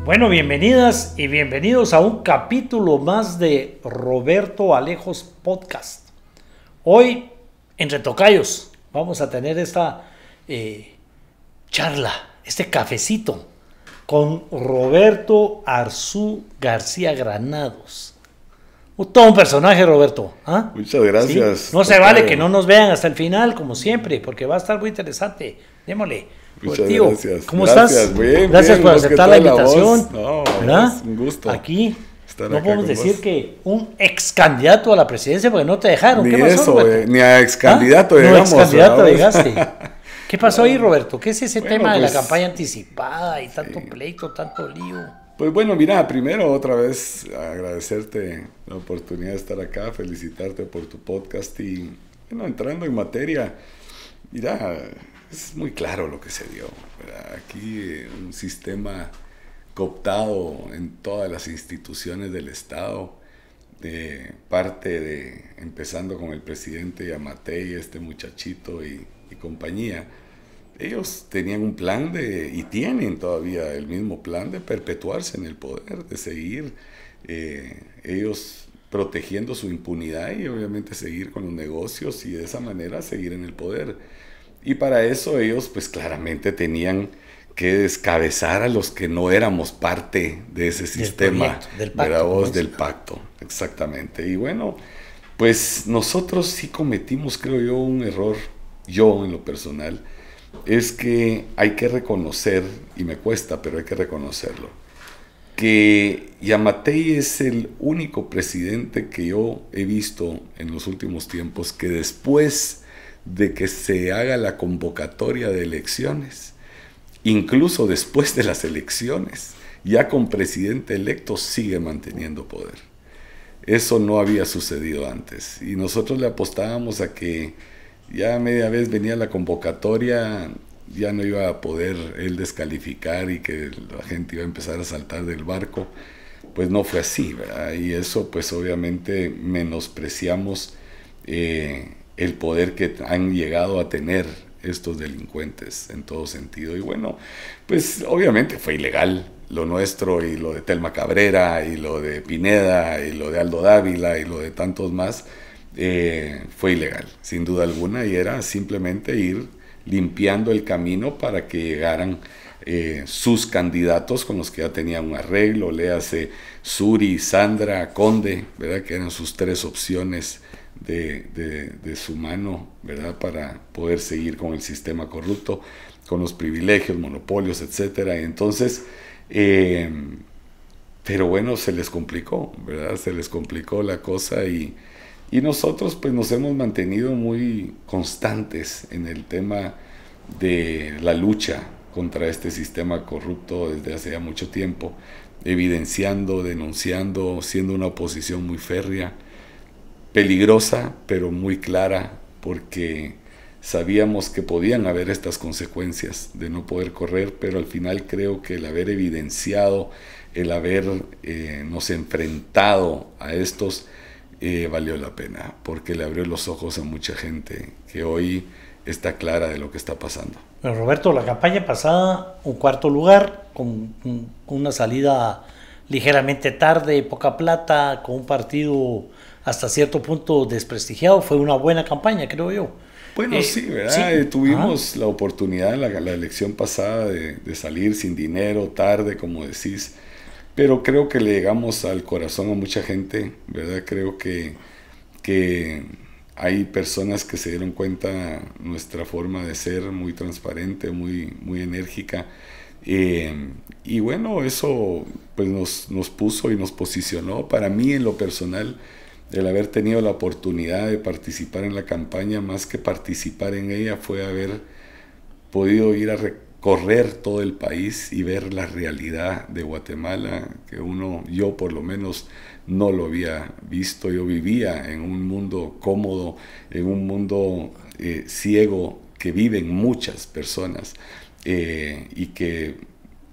Bueno, bienvenidas y bienvenidos a un capítulo más de Roberto Alejos Podcast. Hoy, entre tocayos, vamos a tener esta charla, este cafecito con Roberto Arzú García Granados. Todo un personaje, Roberto. ¿Ah? Muchas gracias. ¿Sí? No se vale que no nos vean hasta el final, como siempre, porque va a estar muy interesante. Démosle. Muchas tío, gracias. ¿Cómo gracias, estás? Bien, gracias bien, por aceptar la invitación. No, ¿verdad? Es un gusto. Aquí estar no acá podemos con decir vos. que un ex candidato a la presidencia porque no te dejaron. Ni ¿Qué pasó, eso, Roberto? ni a ex candidato llegamos. No, ex candidato ¿verdad? llegaste. ¿Qué pasó ahí, Roberto? ¿Qué es ese Bueno, tema de la pues, campaña anticipada y tanto sí. pleito, tanto lío? Pues bueno, mira, primero otra vez agradecerte la oportunidad de estar acá, felicitarte por tu podcast y, bueno, entrando en materia, mira, es muy claro lo que se dio, ¿verdad? Aquí un sistema cooptado en todas las instituciones del Estado, empezando con el presidente Yamatei, este muchachito y compañía. Ellos tenían un plan y tienen todavía el mismo plan de perpetuarse en el poder, de seguir ellos protegiendo su impunidad y obviamente seguir con los negocios y de esa manera seguir en el poder. Y para eso ellos pues claramente tenían que descabezar a los que no éramos parte de ese sistema, del pacto, ¿verdad vos? Del pacto, exactamente. Y bueno, pues nosotros sí cometimos, creo yo, un error, yo en lo personal, es que hay que reconocer, y me cuesta, pero hay que reconocerlo, que Yamatei es el único presidente que yo he visto en los últimos tiempos que después de que se haga la convocatoria de elecciones, incluso después de las elecciones, ya con presidente electo sigue manteniendo poder. Eso no había sucedido antes y nosotros le apostábamos a que ya media vez venía la convocatoria, ya no iba a poder él descalificar y que la gente iba a empezar a saltar del barco. Pues no fue así, ¿verdad? Y eso pues obviamente menospreciamos el poder que han llegado a tener estos delincuentes en todo sentido. Y bueno, pues obviamente fue ilegal lo nuestro y lo de Telma Cabrera y lo de Pineda y lo de Aldo Dávila y lo de tantos más. Fue ilegal, sin duda alguna, y era simplemente ir limpiando el camino para que llegaran sus candidatos con los que ya tenían un arreglo, léase Suri, Sandra, Conde, ¿verdad? Que eran sus tres opciones de su mano, ¿verdad? Para poder seguir con el sistema corrupto, con los privilegios, monopolios, etcétera. Y entonces, pero bueno, se les complicó, ¿verdad? Se les complicó la cosa y nosotros pues nos hemos mantenido muy constantes en el tema de la lucha contra este sistema corrupto desde hace ya mucho tiempo, evidenciando, denunciando, siendo una oposición muy férrea, peligrosa, pero muy clara, porque sabíamos que podían haber estas consecuencias de no poder correr, pero al final creo que el haber evidenciado, el haber nos enfrentado a estos, valió la pena, porque le abrió los ojos a mucha gente que hoy está clara de lo que está pasando. Bueno, Roberto, la campaña pasada, un cuarto lugar, con una salida ligeramente tarde, poca plata, con un partido hasta cierto punto desprestigiado, fue una buena campaña, creo yo. Bueno, sí, ¿verdad? Sí. Tuvimos la oportunidad en la elección pasada de salir sin dinero, tarde, como decís, pero creo que le llegamos al corazón a mucha gente, ¿verdad? Creo que hay personas que se dieron cuenta nuestra forma de ser muy transparente, muy enérgica. Y bueno, eso pues nos puso y nos posicionó. Para mí, en lo personal, el haber tenido la oportunidad de participar en la campaña, más que participar en ella, fue haber podido ir a recorrer todo el país y ver la realidad de Guatemala, que yo por lo menos no lo había visto. Yo vivía en un mundo cómodo, en un mundo ciego que viven muchas personas y que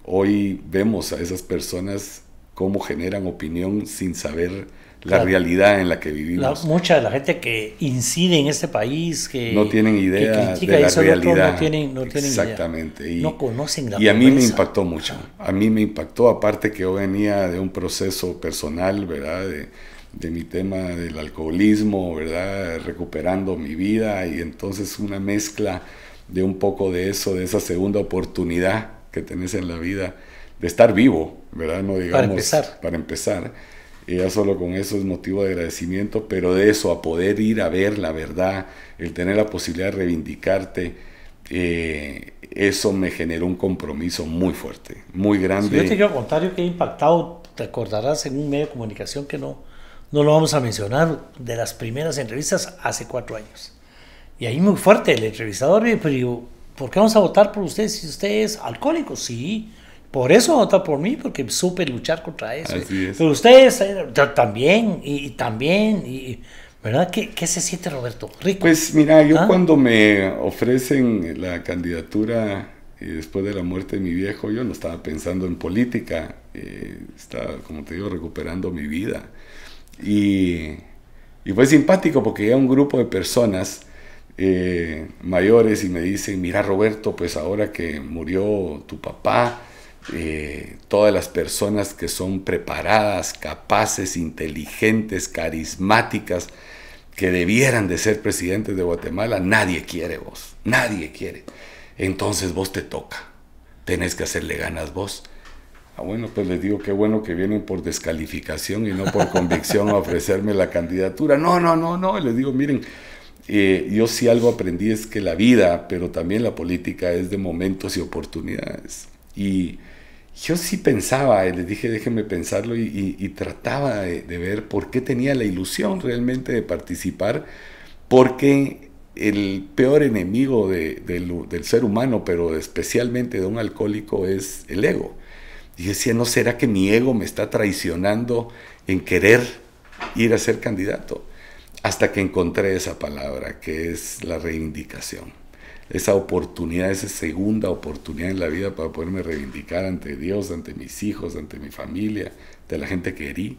hoy vemos a esas personas cómo generan opinión sin saber la realidad en la que vivimos. Mucha de la gente que incide en este país, que no tienen idea que de la realidad. No tienen Exactamente. idea. No conocen la pobreza. Y a mí me impactó mucho. Ah. A mí me impactó, aparte que yo venía de un proceso personal, ¿verdad? De mi tema del alcoholismo, ¿verdad? Recuperando mi vida, y entonces una mezcla de un poco de eso, de esa segunda oportunidad que tenés en la vida, de estar vivo, ¿verdad? No digamos, para empezar. Y ya solo con eso es motivo de agradecimiento, pero de eso a poder ir a ver la verdad, el tener la posibilidad de reivindicarte, eso me generó un compromiso muy fuerte, muy grande. Si yo te quiero contar, yo que he impactado, te acordarás, en un medio de comunicación que no lo vamos a mencionar, de las primeras entrevistas hace 4 años. Y ahí muy fuerte, el entrevistador me dijo, ¿por qué vamos a votar por usted si usted es alcohólico? Sí, por eso vota por mí, porque supe luchar contra eso. Así es. Pero ustedes también, y también, ¿verdad? ¿Qué se siente, Roberto? Rico. Pues mira, yo cuando me ofrecen la candidatura y después de la muerte de mi viejo, yo no estaba pensando en política, estaba, como te digo, recuperando mi vida. Y fue simpático porque llega un grupo de personas mayores y me dicen, mira Roberto, pues ahora que murió tu papá, todas las personas que son preparadas, capaces, inteligentes, carismáticas, que debieran de ser presidentes de Guatemala, nadie quiere vos, nadie quiere. Entonces vos te toca, tenés que hacerle ganas vos. Bueno, pues les digo, qué bueno que vienen por descalificación y no por convicción a ofrecerme la candidatura. No, les digo, miren, yo sí algo aprendí, es que la vida, pero también la política, es de momentos y oportunidades. Y yo sí pensaba, les dije, déjenme pensarlo, y trataba de ver por qué tenía la ilusión realmente de participar, porque el peor enemigo del ser humano, pero especialmente de un alcohólico, es el ego. Y decía, ¿no será que mi ego me está traicionando en querer ir a ser candidato? Hasta que encontré esa palabra, que es la reivindicación. Esa oportunidad, esa segunda oportunidad en la vida para poderme reivindicar ante Dios, ante mis hijos, ante mi familia, de la gente que herí,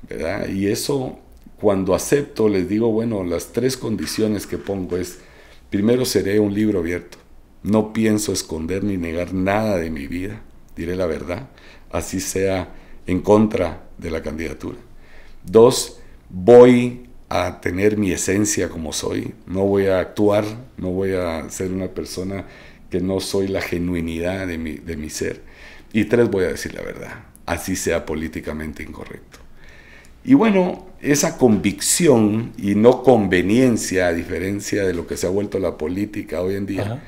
¿verdad? Y eso, cuando acepto, les digo, bueno, las 3 condiciones que pongo es, primero, seré un libro abierto. No pienso esconder ni negar nada de mi vida, diré la verdad, así sea en contra de la candidatura. 2, voy a tener mi esencia como soy, no voy a actuar, no voy a ser una persona que no soy la genuinidad de mi ser. Y 3, voy a decir la verdad, así sea políticamente incorrecto. Y bueno, esa convicción y no conveniencia, a diferencia de lo que se ha vuelto la política hoy en día,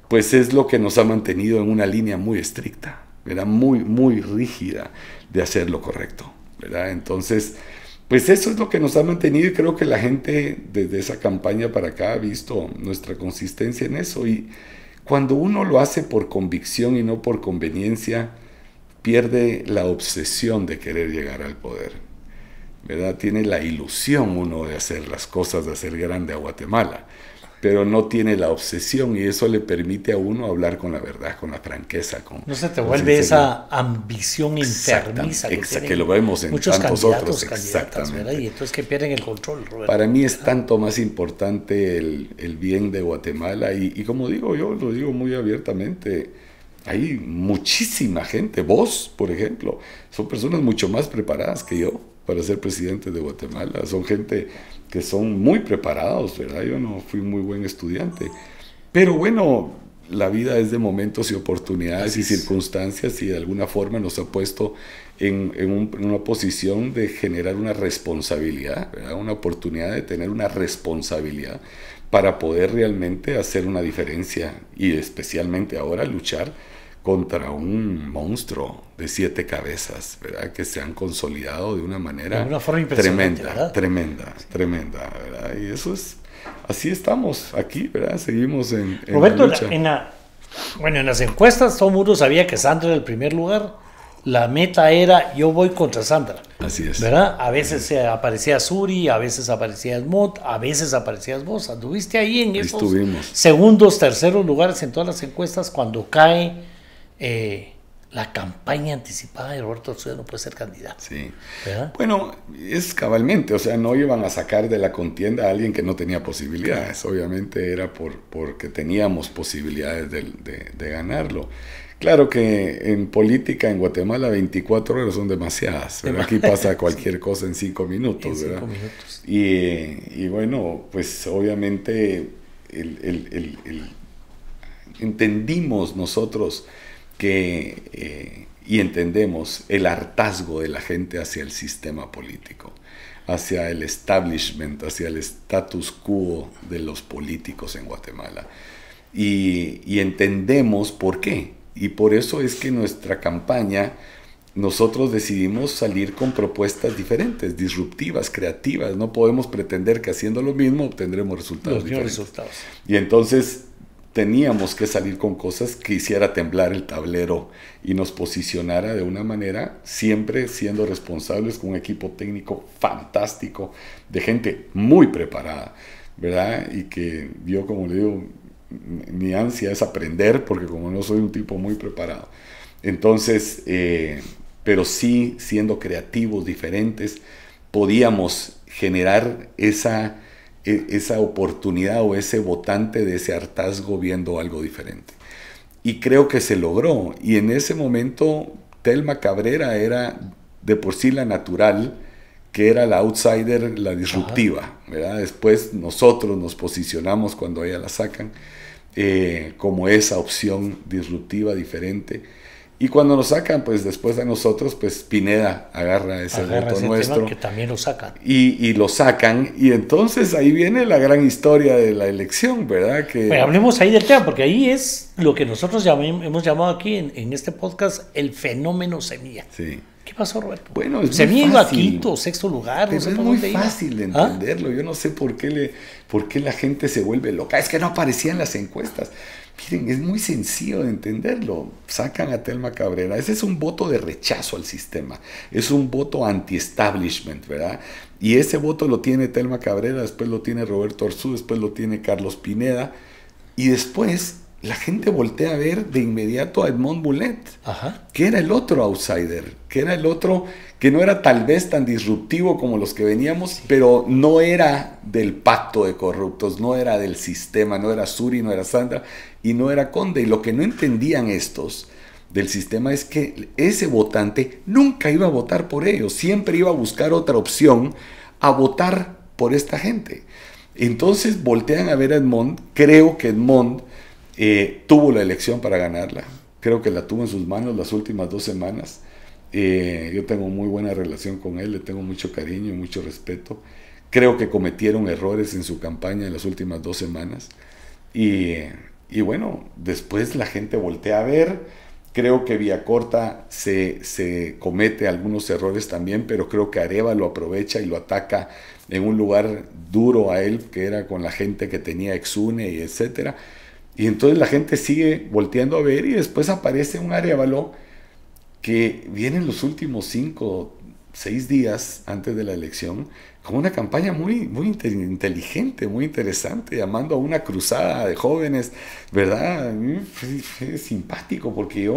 pues es lo que nos ha mantenido en una línea muy estricta, ¿verdad? Muy, muy rígida de hacer lo correcto, ¿verdad? Entonces, pues eso es lo que nos ha mantenido, y creo que la gente desde esa campaña para acá ha visto nuestra consistencia en eso. Y cuando uno lo hace por convicción y no por conveniencia, pierde la obsesión de querer llegar al poder, ¿verdad? Tiene la ilusión uno de hacer las cosas, de hacer grande a Guatemala, pero no tiene la obsesión, y eso le permite a uno hablar con la verdad, con la franqueza. No se te vuelve esa ambición enfermiza que lo vemos en muchos tantos candidatos, otros. Exactamente. ¿verdad? Y entonces que pierden el control, Roberto. Para mí es tanto más importante el bien de Guatemala, y como digo, yo lo digo muy abiertamente, hay muchísima gente, vos, por ejemplo, son personas mucho más preparadas que yo para ser presidente de Guatemala, son gente que son muy preparados, ¿verdad? Yo no fui muy buen estudiante, pero bueno, la vida es de momentos y oportunidades y circunstancias, y de alguna forma nos ha puesto en una posición de generar una responsabilidad, ¿verdad? Una oportunidad de tener una responsabilidad para poder realmente hacer una diferencia, y especialmente ahora luchar contra un monstruo de 7 cabezas, ¿verdad? Que se han consolidado de una manera tremenda, ¿verdad? Y eso es, así estamos aquí, ¿verdad? Seguimos en Roberto, la lucha. En las encuestas todo el mundo sabía que Sandra era el primer lugar. La meta era, yo voy contra Sandra. Así es. ¿Verdad? A veces aparecía Suri, a veces aparecía Esmot, a veces aparecías vos. Anduviste ahí en esos segundos, terceros lugares en todas las encuestas cuando cae la campaña anticipada de Roberto Arzúa no puede ser candidato. Sí. ¿Verdad? Bueno, es cabalmente, o sea, no iban a sacar de la contienda a alguien que no tenía posibilidades. Obviamente era porque teníamos posibilidades de ganarlo. Claro que en política en Guatemala 24 horas son demasiadas, ¿verdad? Aquí pasa cualquier cosa en 5 minutos, ¿verdad? 5 minutos. Y bueno, pues obviamente entendimos nosotros y entendemos el hartazgo de la gente hacia el sistema político, hacia el establishment, hacia el status quo de los políticos en Guatemala. Y entendemos por qué. Y por eso es que nuestra campaña, nosotros decidimos salir con propuestas diferentes, disruptivas, creativas. No podemos pretender que haciendo lo mismo obtendremos resultados diferentes. Y entonces teníamos que salir con cosas que hiciera temblar el tablero y nos posicionara de una manera, siempre siendo responsables con un equipo técnico fantástico, de gente muy preparada, ¿verdad? Y que yo, como le digo, mi ansia es aprender, porque como no soy un tipo muy preparado. Entonces, pero sí, siendo creativos, diferentes, podíamos generar esa oportunidad o ese votante de ese hartazgo viendo algo diferente. Y creo que se logró. Y en ese momento, Telma Cabrera era de por sí la natural, que era la outsider, la disruptiva, ¿verdad? Después nosotros nos posicionamos cuando ella la sacan como esa opción disruptiva, diferente. Y cuando nos sacan, pues después de nosotros, pues Pineda agarra ese voto nuestro. Tema que también lo sacan. Y lo sacan. Y entonces ahí viene la gran historia de la elección, ¿verdad? Bueno, hablemos ahí del tema, porque ahí es lo que nosotros hemos llamado aquí en este podcast el fenómeno semilla. Sí. ¿Qué pasó, Roberto? Bueno, es Semilla muy iba a fácil. Quinto, sexto lugar. Pero no sé es por muy dónde fácil de iba. entenderlo. Yo no sé por qué la gente se vuelve loca. Es que no aparecían las encuestas. Miren, es muy sencillo de entenderlo. Sacan a Telma Cabrera. Ese es un voto de rechazo al sistema. Es un voto anti-establishment, ¿verdad? Y ese voto lo tiene Telma Cabrera, después lo tiene Roberto Arzú, después lo tiene Carlos Pineda. Y después la gente voltea a ver de inmediato a Edmond Mulet, que era el otro outsider, que era el otro que no era tal vez tan disruptivo como los que veníamos, sí, pero no era del pacto de corruptos, no era del sistema, no era Suri, no era Sandra y no era Conde. Y lo que no entendían estos del sistema es que ese votante nunca iba a votar por ellos, siempre iba a buscar otra opción a votar por esta gente. Entonces voltean a ver a Edmond. Creo que Edmond tuvo la elección para ganarla. Creo que la tuvo en sus manos las últimas 2 semanas. Yo tengo muy buena relación con él, le tengo mucho cariño y mucho respeto. Creo que cometieron errores en su campaña en las últimas 2 semanas. Y bueno, después la gente voltea a ver. Creo que Villacorta se comete algunos errores también, pero creo que Areva lo aprovecha y lo ataca en un lugar duro a él, que era con la gente que tenía Exune y etcétera. Y entonces la gente sigue volteando a ver y después aparece un Arévalo que viene en los últimos 5, 6 días antes de la elección con una campaña muy inteligente, muy interesante, llamando a una cruzada de jóvenes, ¿verdad? Fue simpático porque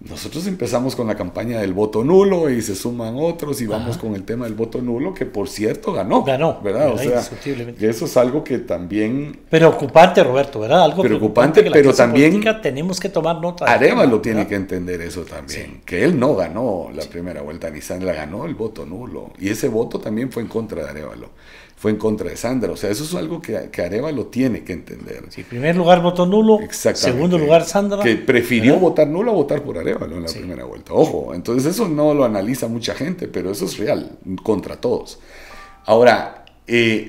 nosotros empezamos con la campaña del voto nulo y se suman otros y vamos con el tema del voto nulo, que por cierto ganó, ¿verdad? O sea, eso es algo que también... Preocupante, Roberto, ¿verdad? Algo preocupante, pero también tenemos que tomar nota. Arévalo tiene que entender eso también, sí, que él no ganó la primera vuelta ni Sandra, ganó el voto nulo. Y ese voto también fue en contra de Arévalo, fue en contra de Sandra. O sea, eso es algo que Arévalo tiene que entender. Sí, primer lugar voto nulo, segundo lugar Sandra. Que prefirió votar nulo a votar por Arévalo en la primera vuelta. Ojo, entonces eso no lo analiza mucha gente, pero eso es real, contra todos. Ahora,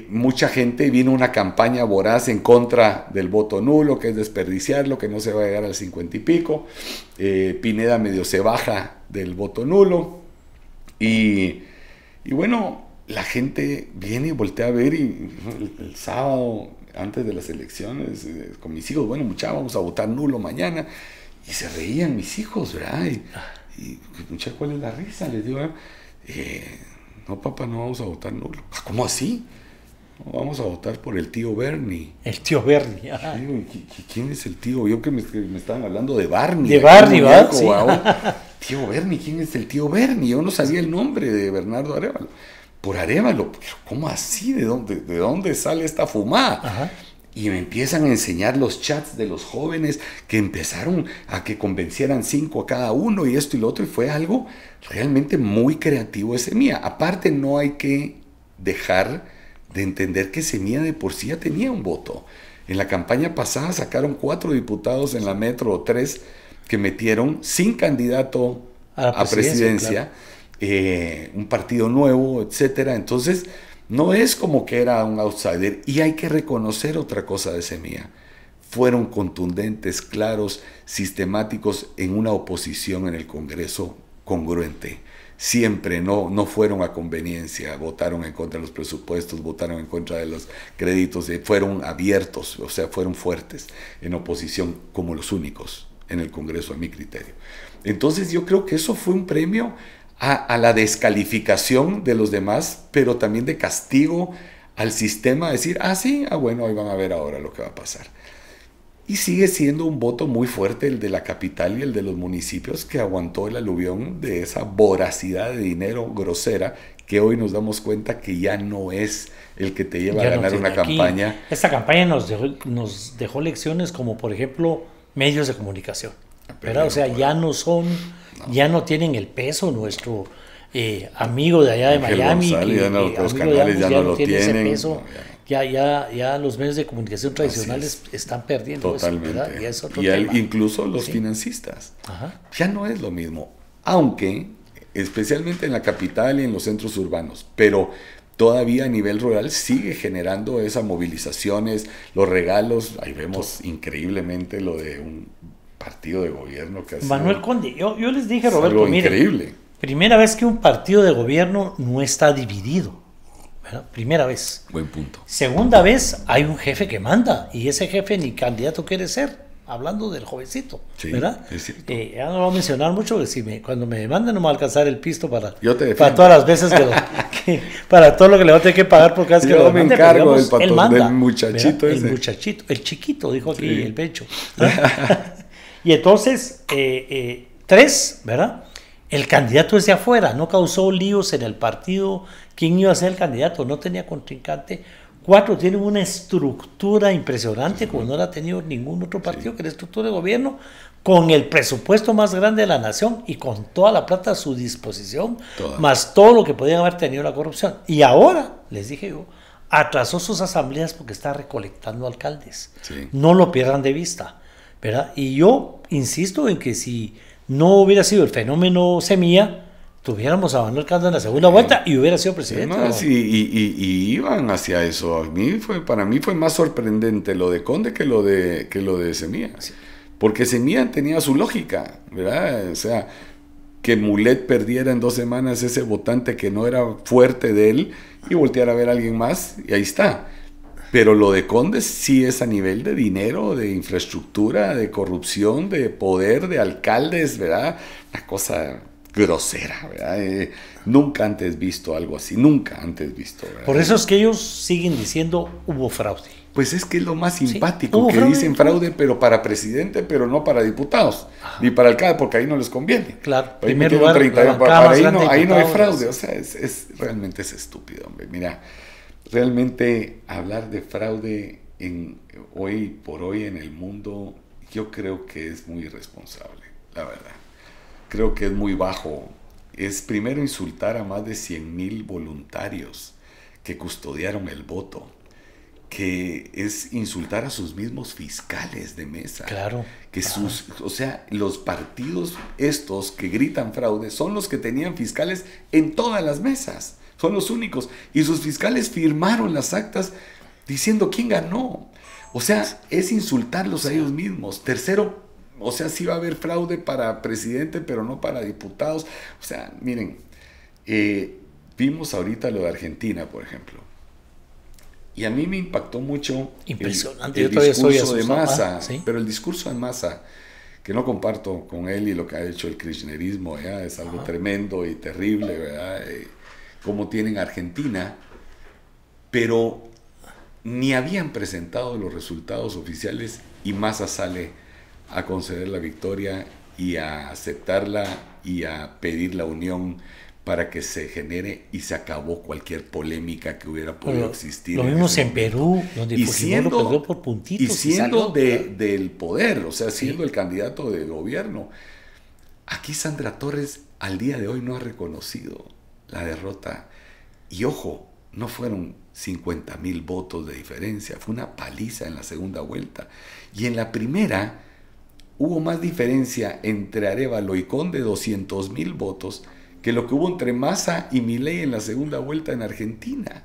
mucha gente vino una campaña voraz en contra del voto nulo, que es desperdiciarlo, que no se va a llegar al 50 y pico. Pineda medio se baja del voto nulo. Y bueno, la gente viene y voltea a ver y el sábado, antes de las elecciones, con mis hijos, bueno, muchachos, vamos a votar nulo mañana. Y se reían mis hijos, ¿verdad? Y muchachos, ¿cuál es la risa? Les digo, no, papá, no vamos a votar nulo. ¿Cómo así? Vamos a votar por el tío Bernie. El tío Bernie. Ajá. ¿Quién es el tío? Yo que me estaban hablando de Barney. De Barney, ¿va? Sí. Tío Bernie, ¿quién es el tío Bernie? Yo no sabía el nombre de Bernardo Arévalo. Por Arévalo, pero ¿cómo así? ¿De dónde sale esta fumada? Ajá. Y me empiezan a enseñar los chats de los jóvenes que empezaron a que convencieran 5 a cada uno y esto y lo otro, y fue algo realmente muy creativo de Semilla. Aparte, no hay que dejar de entender que Semilla de por sí ya tenía un voto. En la campaña pasada sacaron 4 diputados en la metro, o 3, que metieron sin candidato a presidencia, claro. Un partido nuevo, etcétera. Entonces, no es como que era un outsider. Y hay que reconocer otra cosa de Semilla. Fueron contundentes, claros, sistemáticos en una oposición en el Congreso congruente. Siempre no fueron a conveniencia, votaron en contra de los presupuestos, votaron en contra de los créditos, fueron abiertos, o sea, fueron fuertes en oposición como los únicos en el Congreso, a mi criterio. Entonces yo creo que eso fue un premio a la descalificación de los demás, pero también de castigo al sistema, decir, bueno, ahí van a ver ahora lo que va a pasar. Y sigue siendo un voto muy fuerte el de la capital y el de los municipios, que aguantó el aluvión de esa voracidad de dinero grosera que hoy nos damos cuenta que ya no es el que te lleva a ganar una campaña. Esta campaña nos dejó lecciones como, por ejemplo, medios de comunicación. ¿Verdad? O sea, ya ya no tienen el peso. Nuestro amigo de allá de Ángel Miami, González, los canales ya no lo tienen. Ese peso. Ya los medios de comunicación tradicionales están perdiendo. Totalmente. Eso, y tema. Incluso los financistas. Ajá. Ya no es lo mismo. Aunque, especialmente en la capital y en los centros urbanos, pero todavía a nivel rural sigue generando esas movilizaciones, los regalos. Ahí vemos increíblemente lo de un partido de gobierno que ha sido Manuel Conde, yo les dije, Roberto, algo increíble. Primera vez que un partido de gobierno no está dividido. ¿Verdad? Primera vez. Buen punto. Segunda vez, hay un jefe que manda y ese jefe ni candidato quiere ser. Hablando del jovencito, sí, ¿verdad? Es cierto. Ya no lo voy a mencionar mucho, porque cuando me demanden no me va a alcanzar el pisto para todas las veces para todo lo que le voy a tener que pagar por cada vez que lo demande. Yo me encargo del muchachito ese. El muchachito, el chiquito, dijo aquí el pecho. Y entonces, 3, ¿verdad? El candidato es de afuera, no causó líos en el partido. ¿Quién iba a ser el candidato? No tenía contrincante. 4, tienen una estructura impresionante, como no la ha tenido ningún otro partido, que la estructura de gobierno, con el presupuesto más grande de la nación y con toda la plata a su disposición, más todo lo que podían haber tenido la corrupción. Y ahora, les dije yo, atrasó sus asambleas porque está recolectando alcaldes. Sí. No lo pierdan de vista, ¿verdad? Y yo insisto en que si no hubiera sido el fenómeno Semilla, tuviéramos a Manuel Conde en la segunda vuelta y hubiera sido presidente. Además, y iban hacia eso. Para mí fue más sorprendente lo de Conde que lo de Semilla. Sí. Porque Semilla tenía su lógica, ¿verdad? O sea, que Mulet perdiera en 2 semanas ese votante que no era fuerte de él y volteara a ver a alguien más, y ahí está. Pero lo de Conde sí es a nivel de dinero, de infraestructura, de corrupción, de poder, de alcaldes, ¿verdad? Una cosa grosera, ¿verdad? Nunca antes visto algo así, nunca antes visto, ¿verdad? Por eso es que ellos siguen diciendo hubo fraude. Pues es que es lo más simpático, que dicen fraude, pero para presidente, pero no para diputados, ni para alcalde, porque ahí no les conviene. Claro, en primer lugar, ahí no hay fraude, o sea, realmente es estúpido, hombre. Mira, realmente hablar de fraude hoy por hoy en el mundo, yo creo que es muy irresponsable, la verdad. Creo que es muy bajo. Es primero insultar a más de 100,000 voluntarios que custodiaron el voto, que es insultar a sus mismos fiscales de mesa. Claro. O sea, los partidos estos que gritan fraude son los que tenían fiscales en todas las mesas. Son los únicos. Y sus fiscales firmaron las actas diciendo quién ganó. O sea, es insultarlos a ellos mismos. Tercero, o sea, sí va a haber fraude para presidente, pero no para diputados. O sea, miren, vimos ahorita lo de Argentina, por ejemplo. Y a mí me impactó mucho impresionante. el discurso de Massa, ¿sí? Pero el discurso de Massa, que no comparto con él y lo que ha hecho el kirchnerismo, ¿ya? Es algo tremendo y terrible, ¿verdad? Como tienen Argentina, pero ni habían presentado los resultados oficiales y Massa sale a conceder la victoria y a aceptarla y a pedir la unión para que se genere y se acabó cualquier polémica que hubiera podido existir. Lo vimos en Perú, donde Fujimori perdió por puntitos. Y siendo del poder, o sea, siendo el candidato de gobierno. Aquí Sandra Torres al día de hoy no ha reconocido la derrota. Y ojo, no fueron 50,000 votos de diferencia, fue una paliza en la segunda vuelta. Y en la primera hubo más diferencia entre Arévalo y Conde, 200,000 votos, que lo que hubo entre Massa y Milei en la segunda vuelta en Argentina.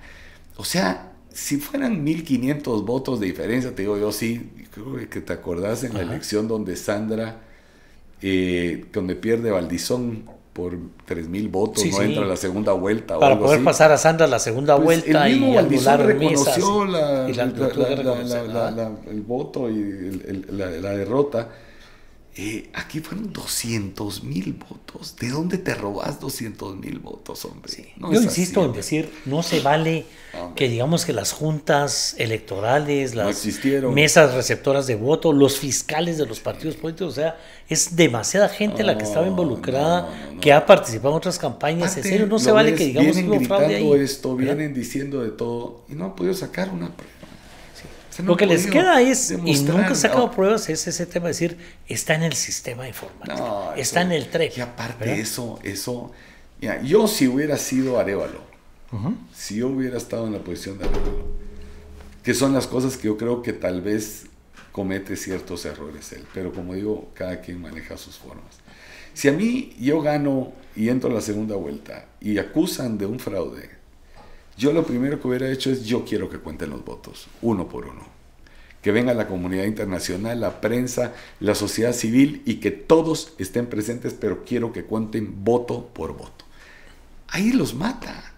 O sea, si fueran 1,500 votos de diferencia, te digo yo, sí, creo que te acordás en la elección donde Sandra, donde pierde Valdizón por 3,000 votos, no entra a la segunda vuelta. Para poder pasar a Sandra la segunda vuelta. El mismo y Valdizón reconoció el voto y la derrota. Aquí fueron 200,000 votos. ¿De dónde te robas 200,000 votos, hombre? Sí. No, yo insisto en decir, no se vale que digamos que las juntas electorales, las mesas receptoras de voto, los fiscales de los partidos políticos, o sea, es demasiada gente la que estaba involucrada, que ha participado en otras campañas. Aparte, en serio, no se vale que digamos que hubo fraude ahí. Vienen diciendo de todo y no han podido sacar una prueba. Lo que les queda es, y nunca se ha sacado pruebas, es ese tema de decir, está en el sistema informático, está en el TREP. Y aparte eso, mira, yo si hubiera sido Arévalo, si yo hubiera estado en la posición de Arévalo, que son las cosas que yo creo que tal vez comete ciertos errores él, pero como digo, cada quien maneja sus formas. Si a mí yo gano y entro a la segunda vuelta y acusan de un fraude, yo lo primero que hubiera hecho es, yo quiero que cuenten los votos, uno por uno. Que venga la comunidad internacional, la prensa, la sociedad civil y que todos estén presentes, pero quiero que cuenten voto por voto. Ahí los mata.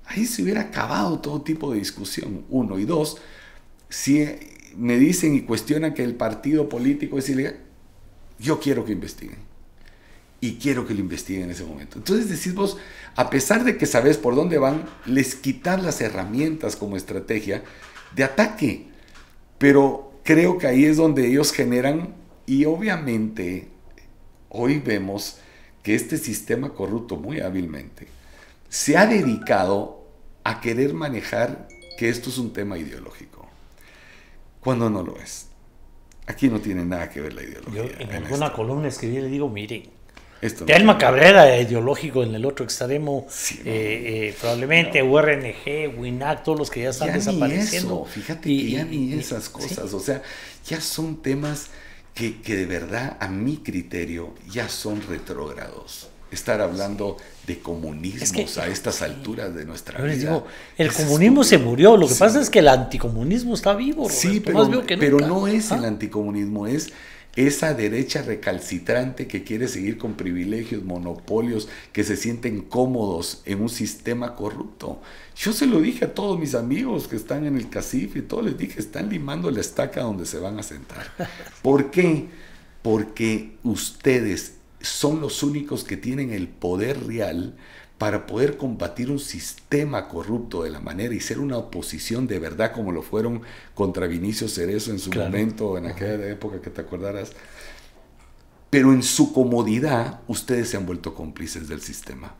Ahí se hubiera acabado todo tipo de discusión, uno. Y dos, si me dicen y cuestionan que el partido político es ilegal, yo quiero que investiguen. Y quiero que lo investiguen en ese momento. Entonces decís vos, a pesar de que sabes por dónde van, les quitar las herramientas como estrategia de ataque. Pero creo que ahí es donde ellos generan, y obviamente hoy vemos que este sistema corrupto muy hábilmente se ha dedicado a querer manejar que esto es un tema ideológico, cuando no lo es. Aquí no tiene nada que ver la ideología. Yo en alguna columna escribí y le digo, miren, esto Telma Cabrera, ideológico en el otro extremo, sí, probablemente URNG, WINAC, todos los que ya están ya desapareciendo. Ni eso, fíjate que ya ni esas cosas, sí. O sea, ya son temas que de verdad, a mi criterio, ya son retrógrados. Estar hablando de comunismos a estas alturas de nuestra vida. Digo, el comunismo se murió, lo que pasa es que el anticomunismo está vivo. Roberto, sí, pero no es el anticomunismo, es esa derecha recalcitrante que quiere seguir con privilegios, monopolios, que se sienten cómodos en un sistema corrupto. Yo se lo dije a todos mis amigos que están en el CACIF y todos les dije, están limando la estaca donde se van a sentar. ¿Por qué? Porque ustedes son los únicos que tienen el poder real para poder combatir un sistema corrupto de la manera y ser una oposición de verdad como lo fueron contra Vinicio Cerezo en su momento, en aquella época que te acordarás. Pero en su comodidad, ustedes se han vuelto cómplices del sistema,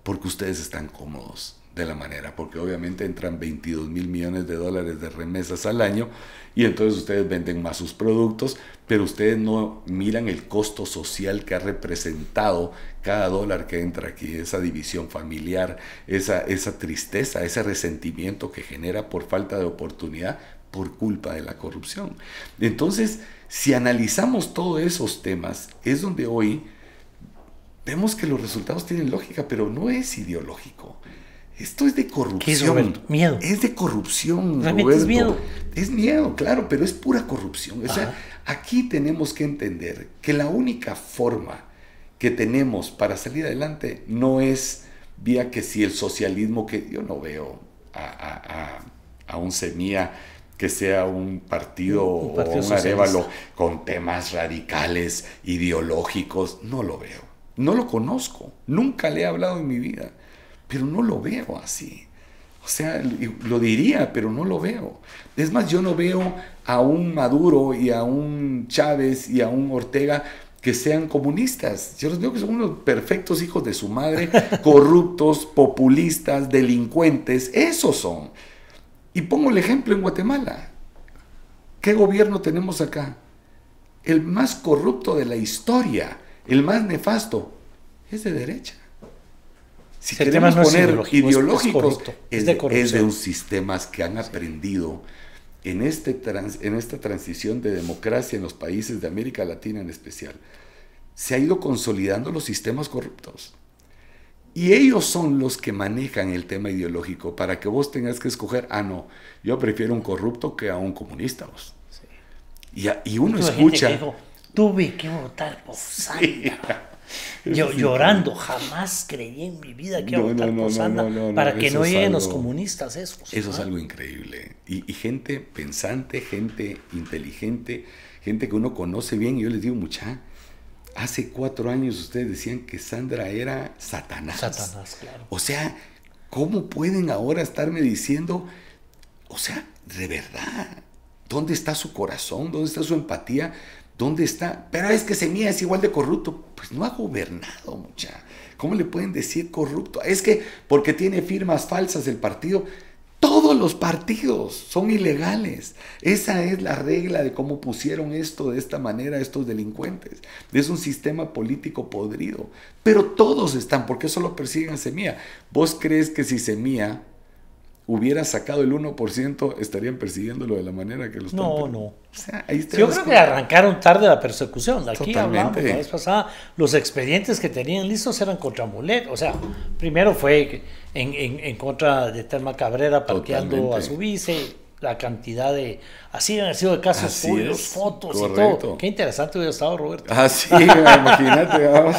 porque ustedes están cómodos de la manera, porque obviamente entran 22,000 millones de dólares de remesas al año y entonces ustedes venden más sus productos, pero ustedes no miran el costo social que ha representado cada dólar que entra aquí, esa división familiar, esa tristeza, ese resentimiento que genera por falta de oportunidad por culpa de la corrupción. Entonces, si analizamos todos esos temas, es donde hoy vemos que los resultados tienen lógica, pero no es ideológico. Esto es de corrupción. ¿Qué es, Roberto? Miedo. Es de corrupción, Roberto. Es miedo. Es miedo, claro, pero es pura corrupción. O sea, aquí tenemos que entender que la única forma que tenemos para salir adelante no es vía que si el socialismo, que yo no veo a un Semilla que sea un partido o un Arévalo con temas radicales, ideológicos, no lo veo. No lo conozco, nunca le he hablado en mi vida. Pero no lo veo así. O sea, lo diría, pero no lo veo. Es más, yo no veo a un Maduro y a un Chávez y a un Ortega que sean comunistas. Yo los veo que son unos perfectos hijos de su madre, corruptos, populistas, delincuentes. Esos son. Y pongo el ejemplo en Guatemala. ¿Qué gobierno tenemos acá? El más corrupto de la historia, el más nefasto, es de derecha. Si queremos poner ideológicos, es de un sistemas que han aprendido en esta transición de democracia en los países de América Latina en especial. Se ha ido consolidando los sistemas corruptos. Y ellos son los que manejan el tema ideológico para que vos tengas que escoger, no, yo prefiero un corrupto que a un comunista. Vos. Sí. Y uno escucha... Dijo, tuve que votar por Sandra. Yo llorando, jamás creí en mi vida que iba a votar por Sandra para que no lleguen los comunistas esos. Eso es algo increíble. Y gente pensante, gente inteligente, gente que uno conoce bien. Y yo les digo, mucha, hace 4 años ustedes decían que Sandra era Satanás. Satanás, claro. O sea, ¿cómo pueden ahora estarme diciendo, o sea, de verdad, ¿dónde está su corazón? ¿Dónde está su empatía? ¿Dónde está? Pero es que Semilla es igual de corrupto. Pues no ha gobernado, mucha. ¿Cómo le pueden decir corrupto? Es que porque tiene firmas falsas el partido. Todos los partidos son ilegales. Esa es la regla de cómo pusieron esto de esta manera estos delincuentes. Es un sistema político podrido. Pero todos están, porque solo persiguen a Semilla. ¿Vos crees que si Semilla hubiera sacado el 1%, estarían persiguiéndolo de la manera que lo están? No. O sea, ahí yo creo que arrancaron tarde la persecución. Aquí totalmente. Hablamos la vez pasada, los expedientes que tenían listos eran contra Mulet. O sea, primero fue en contra de Telma Cabrera parqueando totalmente a su vice, la cantidad de... Así han sido de casos públicos, fotos correcto. Y todo. Qué interesante hubiera estado, Roberto. Sí, imagínate, vamos.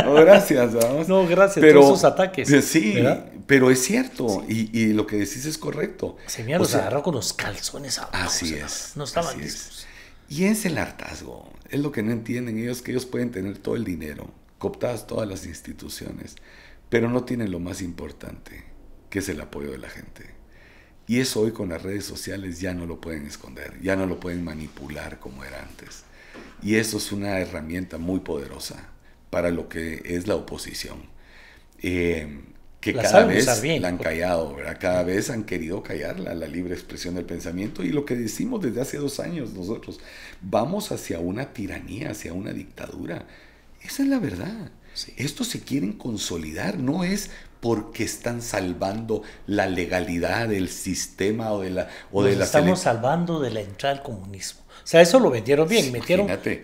No, gracias, vamos. No, gracias, pero, todos esos ataques. Sí, ¿verdad? Pero es cierto, sí. y lo que decís es correcto. Semilla los agarró con los calzones abajo. Así es. No estaban listos. Y es el hartazgo, es lo que no entienden ellos, que ellos pueden tener todo el dinero, cooptadas todas las instituciones, pero no tienen lo más importante, que es el apoyo de la gente. Y eso hoy con las redes sociales ya no lo pueden esconder, ya no lo pueden manipular como era antes. Y eso es una herramienta muy poderosa para lo que es la oposición. Que cada vez la han callado, ¿verdad? Cada vez han querido callar la libre expresión del pensamiento. Y lo que decimos desde hace 2 años nosotros, vamos hacia una tiranía, hacia una dictadura. Esa es la verdad. Sí. Estos se quieren consolidar, no es porque están salvando la legalidad del sistema o de la... Estamos salvando de la entrada al comunismo. O sea, eso lo vendieron bien,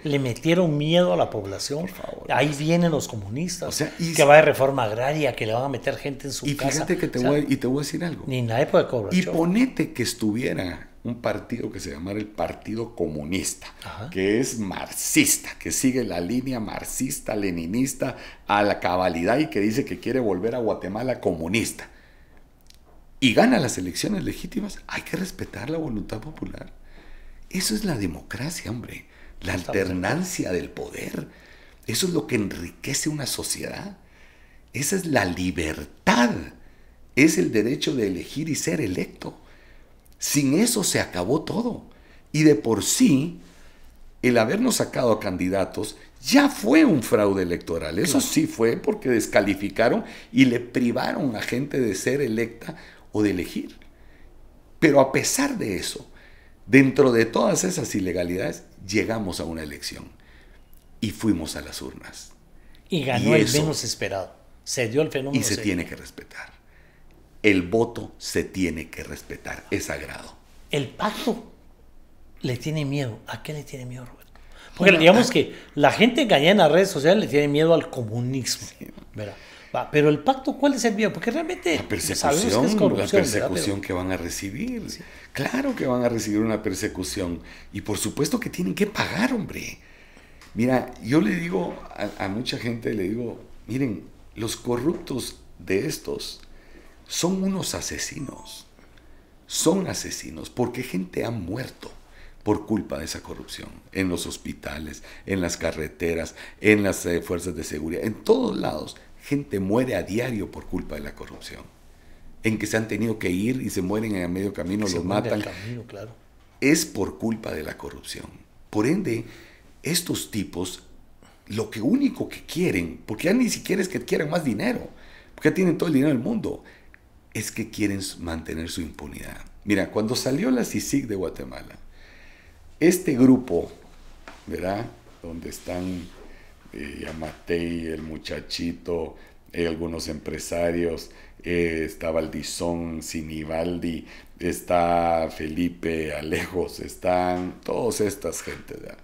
le metieron miedo a la población. Por favor, ahí vienen los comunistas, o sea, que va de reforma agraria, que le van a meter gente en su casa. Y fíjate que te voy a decir algo. Ni en la época de Gorbachev. Y ponete que estuviera un partido que se llamara el Partido Comunista, que es marxista, que sigue la línea marxista, leninista a la cabalidad y que dice que quiere volver a Guatemala comunista. Y gana las elecciones legítimas, hay que respetar la voluntad popular. Eso es la democracia, hombre. La alternancia del poder. Eso es lo que enriquece una sociedad. Esa es la libertad. Es el derecho de elegir y ser electo. Sin eso se acabó todo. Y de por sí, el habernos sacado a candidatos ya fue un fraude electoral. Eso claro. Sí fue porque descalificaron y le privaron a gente de ser electa o de elegir. Pero a pesar de eso, dentro de todas esas ilegalidades, llegamos a una elección y fuimos a las urnas. Y ganó el menos esperado. Se dio el fenómeno. Y se tiene que respetar. El voto se tiene que respetar. Es sagrado. El pacto le tiene miedo. ¿A qué le tiene miedo, Roberto? Porque digamos que la gente engañada en las redes sociales le tiene miedo al comunismo. Sí. ¿Verdad? Pero el pacto, ¿cuál es el miedo? Porque realmente la persecución que van a recibir. Sí. Claro que van a recibir una persecución. Y por supuesto que tienen que pagar, hombre. Mira, yo le digo a mucha gente, le digo, miren, los corruptos de estos son unos asesinos. Son asesinos porque gente ha muerto por culpa de esa corrupción. En los hospitales, en las carreteras, en las fuerzas de seguridad, en todos lados. Gente muere a diario por culpa de la corrupción. en que se han tenido que ir y se mueren en el medio camino, los matan. Camino, claro. Es por culpa de la corrupción. Por ende, estos tipos, lo único que quieren, porque ya ni siquiera es que quieran más dinero, porque ya tienen todo el dinero del mundo, es que quieren mantener su impunidad. Mira, cuando salió la CICIG de Guatemala, este grupo, ¿verdad? Donde están Yamatei, el muchachito, algunos empresarios, está Valdizón, Sinibaldi, está Felipe Alejos, están todas estas gentes, ¿verdad?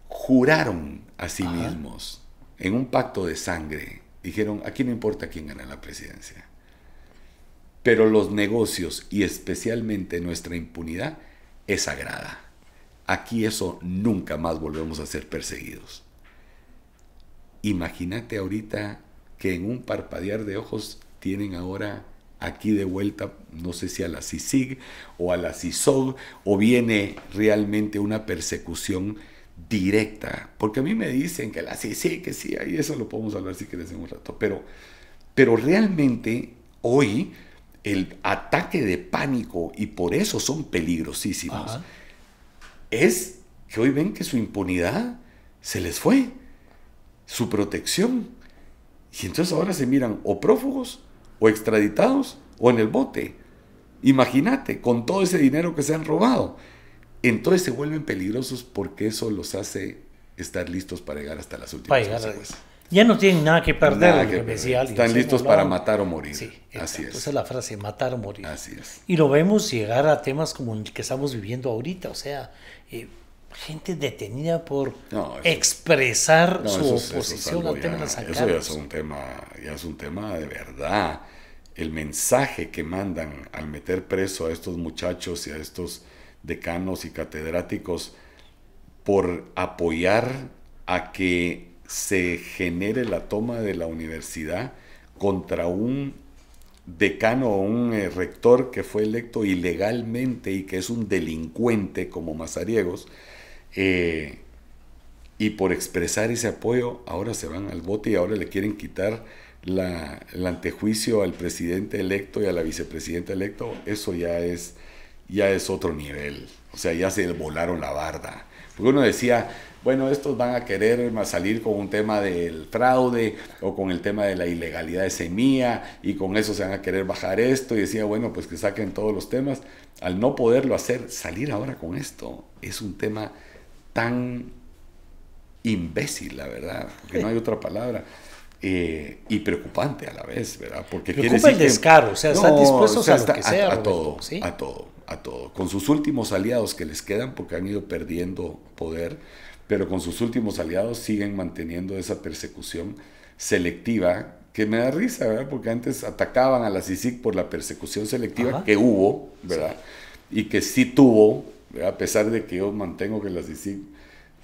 Juraron a sí mismos en un pacto de sangre, dijeron, aquí no importa quién gana la presidencia, pero los negocios y especialmente nuestra impunidad es sagrada. Aquí eso nunca más volvemos a ser perseguidos. Imagínate ahorita que en un parpadear de ojos tienen ahora aquí de vuelta, no sé si a la CICIG o a la CISOG, o viene realmente una persecución directa, porque a mí me dicen que la CICIG, que sí, ahí eso lo podemos hablar si quieres en un rato, pero realmente hoy el ataque de pánico, y por eso son peligrosísimos, es que hoy ven que su impunidad se les fue, su protección, y entonces ahora se miran o prófugos, o extraditados, o en el bote. Imagínate, con todo ese dinero que se han robado. Entonces se vuelven peligrosos porque eso los hace estar listos para llegar hasta las últimas consecuencias. Ya no tienen nada que perder. Nada que perder. Están listos para matar o morir. Sí, así es. Esa es la frase, matar o morir. Así es. Y lo vemos llegar a temas como el que estamos viviendo ahorita. O sea, gente detenida por expresar su oposición al tema de las Eso ya es un tema de verdad. El mensaje que mandan al meter preso a estos muchachos y a estos decanos y catedráticos por apoyar a que se genere la toma de la universidad contra un decano o un rector que fue electo ilegalmente y que es un delincuente como Mazariegos, y por expresar ese apoyo ahora se van al bote y ahora le quieren quitar el antejuicio al presidente electo y a la vicepresidenta electo. Eso ya es otro nivel, o sea, ya se volaron la barda, porque uno decía, bueno, estos van a querer salir con un tema del fraude o con el tema de la ilegalidad de semilla y con eso se van a querer bajar esto, y decía, bueno, pues que saquen todos los temas. Al no poderlo hacer, salir ahora con esto es un tema tan imbécil, la verdad, porque no hay otra palabra. Y preocupante a la vez, ¿verdad? Porque preocupa el descaro, o sea, están dispuestos a lo que sea. A todo. Con sus últimos aliados que les quedan, porque han ido perdiendo poder, pero con sus últimos aliados siguen manteniendo esa persecución selectiva, que me da risa, ¿verdad? Porque antes atacaban a la CICIG por la persecución selectiva que hubo, ¿verdad? Sí. Y que sí tuvo, ¿verdad? A pesar de que yo mantengo que la CICIG,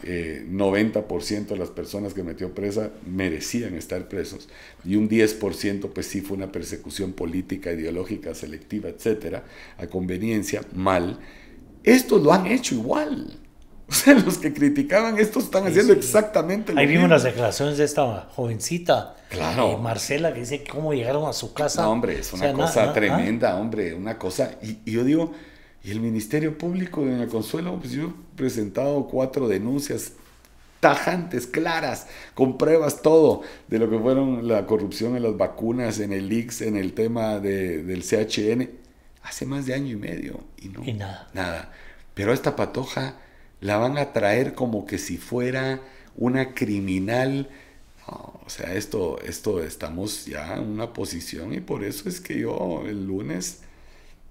90% de las personas que metió presa merecían estar presos, y un 10% pues sí fue una persecución política, ideológica, selectiva, etcétera, a conveniencia, mal. Estos lo han hecho igual. O sea, los que criticaban estos están haciendo exactamente lo mismo. Ahí vimos las declaraciones de esta jovencita, claro, Marcela, que dice cómo llegaron a su casa. No, hombre, es una cosa tremenda, hombre, una cosa. Y yo digo, y el Ministerio Público de Consuelo, pues yo he presentado 4 denuncias tajantes, claras, con pruebas, todo, de lo que fueron la corrupción en las vacunas, en el IX, en el tema del CHN, hace más de 1 año y medio, y nada. Pero a esta patoja la van a traer como que si fuera una criminal. No, o sea, esto estamos ya en una posición, y por eso es que yo el lunes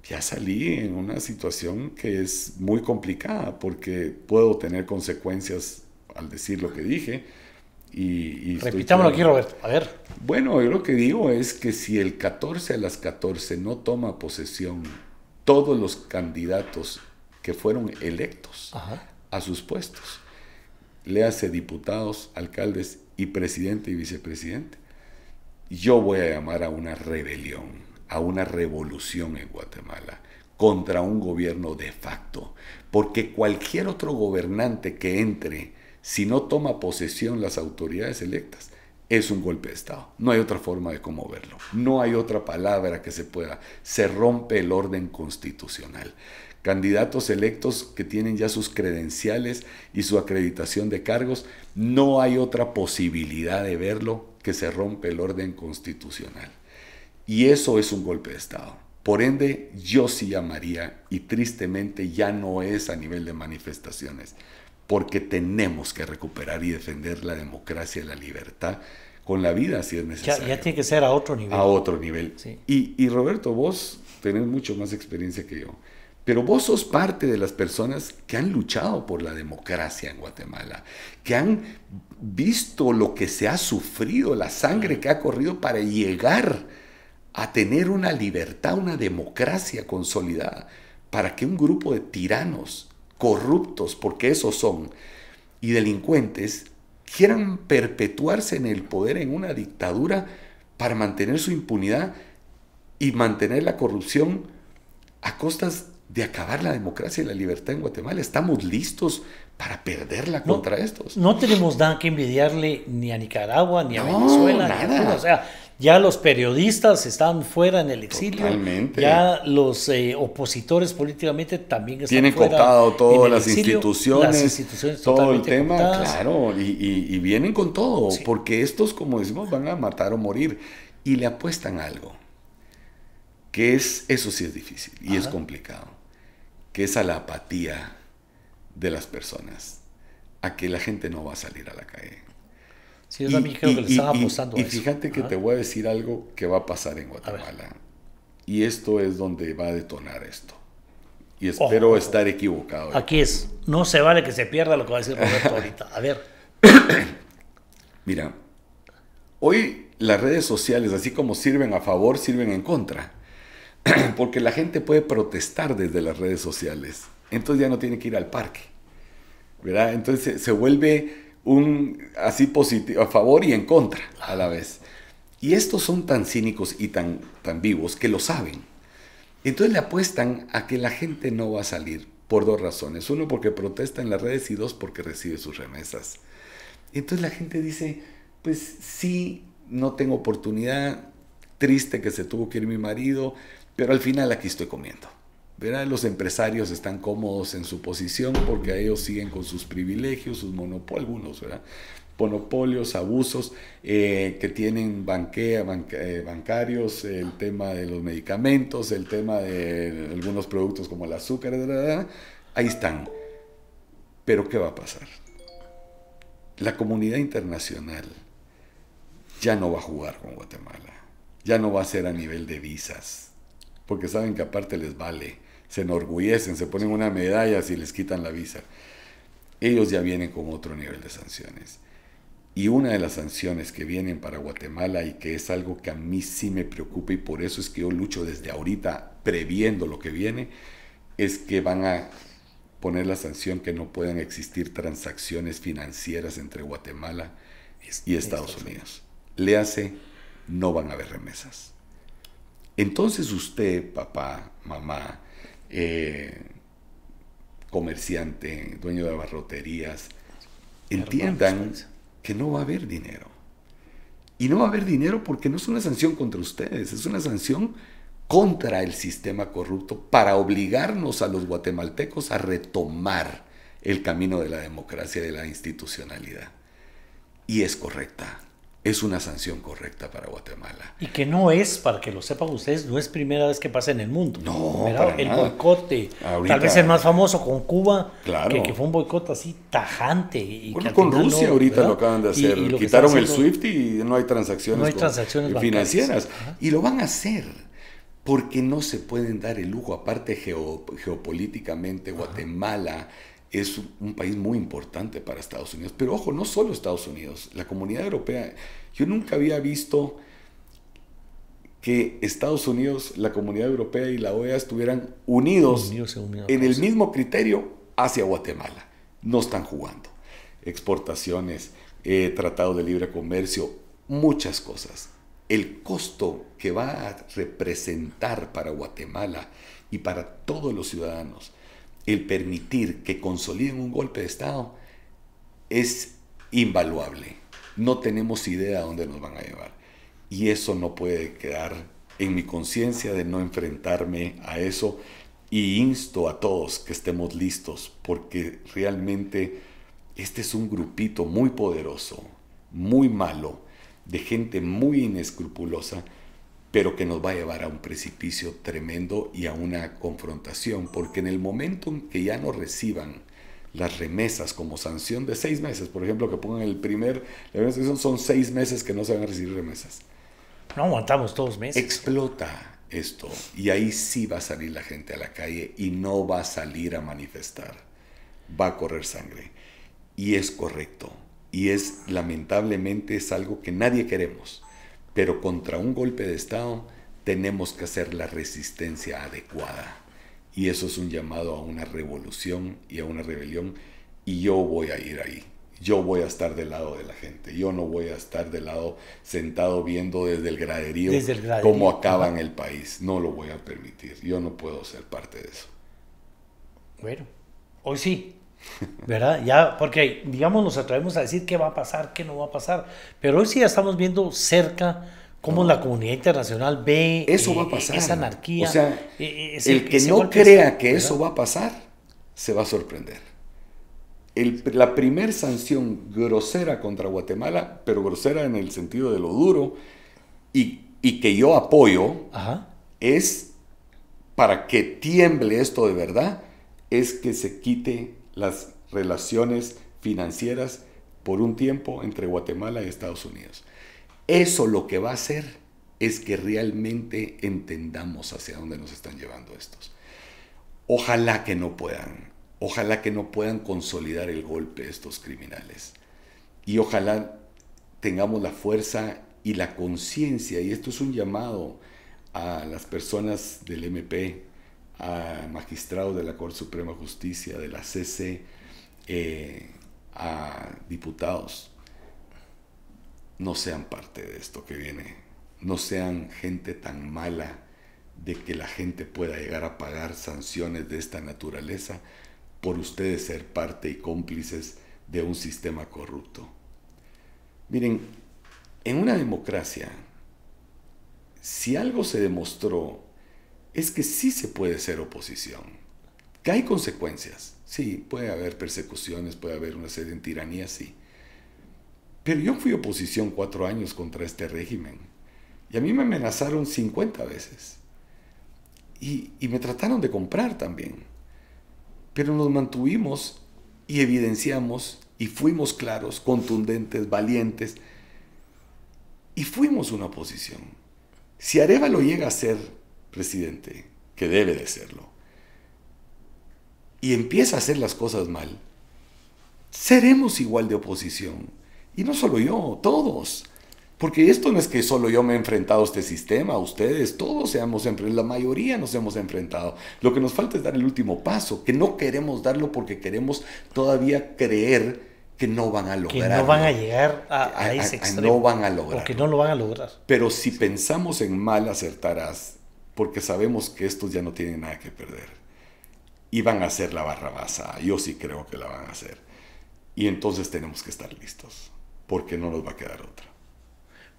ya salí en una situación que es muy complicada, porque puedo tener consecuencias al decir lo que dije. Y repitámoslo aquí, Roberto, a ver. Bueno, yo lo que digo es que si el 14 a las 14 no toma posesión todos los candidatos que fueron electos a sus puestos, le hace diputados, alcaldes y presidente y vicepresidente, yo voy a llamar a una rebelión, a una revolución en Guatemala contra un gobierno de facto, porque cualquier otro gobernante que entre, si no toma posesión las autoridades electas, es un golpe de Estado. No hay otra forma de cómo verlo. No hay otra palabra que se pueda. Se rompe el orden constitucional. Candidatos electos que tienen ya sus credenciales y su acreditación de cargos, no hay otra posibilidad de verlo que se rompe el orden constitucional. Y eso es un golpe de Estado. Por ende, yo sí llamaría, y tristemente ya no es a nivel de manifestaciones, porque tenemos que recuperar y defender la democracia y la libertad con la vida si es necesario. Ya tiene que ser a otro nivel. A otro nivel. Sí. Y Roberto, vos tenés mucho más experiencia que yo, pero vos sos parte de las personas que han luchado por la democracia en Guatemala, que han visto lo que se ha sufrido, la sangre que ha corrido para llegar a tener una libertad, una democracia consolidada, para que un grupo de tiranos corruptos, porque esos son, y delincuentes, quieran perpetuarse en el poder en una dictadura para mantener su impunidad y mantener la corrupción a costas de acabar la democracia y la libertad en Guatemala. Estamos listos para perderla contra estos. No tenemos nada que envidiarle ni a Nicaragua, ni a Venezuela, nada. ni a Cuba. O sea, ya los periodistas están fuera en el exilio. Totalmente. Ya los opositores políticamente también están tienen fuera. Tienen cooptado todas las exilio, instituciones, todo el tema, cooptadas. claro, y vienen con todo, Sí. porque estos, como decimos, van a matar o morir, y le apuestan algo, que es, eso sí es difícil, y es complicado, que es a la apatía de las personas, a que la gente no va a salir a la calle. Sí, yo también creo que le están apostando a y eso. fíjate que te voy a decir algo que va a pasar en Guatemala. Y esto es donde va a detonar esto. Y espero estar equivocado. Aquí es, no se vale que se pierda lo que va a decir Roberto ahorita. A ver. Mira, hoy las redes sociales, así como sirven a favor, sirven en contra. Porque la gente puede protestar desde las redes sociales. Entonces ya no tiene que ir al parque, ¿verdad? Entonces se vuelve así positivo, a favor y en contra a la vez. Y estos son tan cínicos y tan vivos que lo saben. Entonces le apuestan a que la gente no va a salir por dos razones. Uno, porque protesta en las redes, y dos, porque recibe sus remesas. Entonces la gente dice, pues sí, no tengo oportunidad, triste que se tuvo que ir mi marido, pero al final aquí estoy comiendo. ¿Verdad? Los empresarios están cómodos en su posición porque ellos siguen con sus privilegios, sus monopolios, algunos, ¿verdad? Monopolios, abusos que tienen bancarios, el tema de los medicamentos, el tema de algunos productos como el azúcar, ¿verdad? Ahí están. Pero ¿qué va a pasar? La comunidad internacional ya no va a jugar con Guatemala, ya no va a ser a nivel de visas, porque saben que aparte les vale, se enorgullecen, se ponen una medalla si les quitan la visa. Ellos ya vienen con otro nivel de sanciones. Y una de las sanciones que vienen para Guatemala, y que es algo que a mí sí me preocupa, y por eso es que yo lucho desde ahorita previendo lo que viene, es que van a poner la sanción que no puedan existir transacciones financieras entre Guatemala y Estados Unidos. Léase, no van a haber remesas. Entonces usted, papá, mamá, comerciante, dueño de abarroterías, entiendan que no va a haber dinero. Y no va a haber dinero porque no es una sanción contra ustedes, es una sanción contra el sistema corrupto para obligarnos a los guatemaltecos a retomar el camino de la democracia y de la institucionalidad. Y es correcta. Es una sanción correcta para Guatemala. Y que no es, para que lo sepan ustedes, no es primera vez que pasa en el mundo. No, ¿verdad? El boicot, ahorita, tal vez el más famoso con Cuba, claro, que fue un boicot así tajante. Y bueno, que con Rusia no, ahorita ¿verdad? lo acaban de hacer. Y quitaron el haciendo, SWIFT y no hay transacciones, financieras. Y lo van a hacer porque no se pueden dar el lujo. Aparte, geopolíticamente, Guatemala es un país muy importante para Estados Unidos. Pero ojo, no solo Estados Unidos, la comunidad europea. Yo nunca había visto que Estados Unidos, la comunidad europea y la OEA estuvieran unidos en el mismo criterio hacia Guatemala. No están jugando. Exportaciones, tratado de libre comercio, muchas cosas. El costo que va a representar para Guatemala y para todos los ciudadanos el permitir que consoliden un golpe de Estado es invaluable. no tenemos idea a dónde nos van a llevar. Y eso no puede quedar en mi conciencia de no enfrentarme a eso. Y insto a todos que estemos listos, porque realmente este es un grupito muy poderoso, muy malo, de gente muy inescrupulosa, pero que nos va a llevar a un precipicio tremendo y a una confrontación, porque en el momento en que ya no reciban las remesas como sanción de 6 meses, por ejemplo, que pongan la son 6 meses que no se van a recibir remesas. No aguantamos 2 meses. Explota esto y ahí sí va a salir la gente a la calle y no va a salir a manifestar, va a correr sangre y es correcto y lamentablemente es algo que nadie queremos, pero contra un golpe de Estado tenemos que hacer la resistencia adecuada y eso es un llamado a una revolución y a una rebelión y yo voy a ir ahí. Yo voy a estar del lado de la gente. Yo no voy a estar del lado sentado viendo desde el graderío cómo acaban el país. No lo voy a permitir. Yo no puedo ser parte de eso. Bueno, hoy sí, ¿verdad? Ya, porque, digamos, nos atrevemos a decir qué va a pasar, qué no va a pasar. Pero hoy sí ya estamos viendo cerca cómo la comunidad internacional ve eso va a pasar. Esa anarquía. O sea, el que no crea que eso va a pasar, se va a sorprender. La primer sanción grosera contra Guatemala, pero grosera en el sentido de lo duro, y que yo apoyo, es para que tiemble esto de verdad, es que se quite las relaciones financieras por un tiempo entre Guatemala y Estados Unidos. Eso lo que va a hacer es que realmente entendamos hacia dónde nos están llevando estos. Ojalá que no puedan consolidar el golpe estos criminales. Y ojalá tengamos la fuerza y la conciencia, y esto es un llamado a las personas del MP, a magistrados de la Corte Suprema de Justicia, de la CC, a diputados. No sean parte de esto que viene. No sean gente tan mala de que la gente pueda llegar a pagar sanciones de esta naturaleza por ustedes ser parte y cómplices de un sistema corrupto. Miren, en una democracia, si algo se demostró, es que sí se puede ser oposición, que hay consecuencias, sí, puede haber persecuciones, puede haber una serie de tiranías, sí. Pero yo fui oposición 4 años contra este régimen, y a mí me amenazaron 50 veces, y me trataron de comprar también. Pero nos mantuvimos y evidenciamos y fuimos claros, contundentes, valientes y fuimos una oposición. Si Arévalo llega a ser presidente, que debe de serlo, y empieza a hacer las cosas mal, seremos igual de oposición. Y no solo yo, todos. Porque esto no es que solo yo me he enfrentado a este sistema, ustedes, todos la mayoría nos hemos enfrentado. Lo que nos falta es dar el último paso, que no queremos darlo porque queremos todavía creer que no van a lograrlo. Que no van a llegar a ese extremo. No van a lograrlo. Porque no lo van a lograr. Pero si pensamos en mal, acertarás, porque sabemos que estos ya no tienen nada que perder. Y van a hacer la barrabasa. Yo sí creo que la van a hacer. Y entonces tenemos que estar listos, porque no nos va a quedar otra.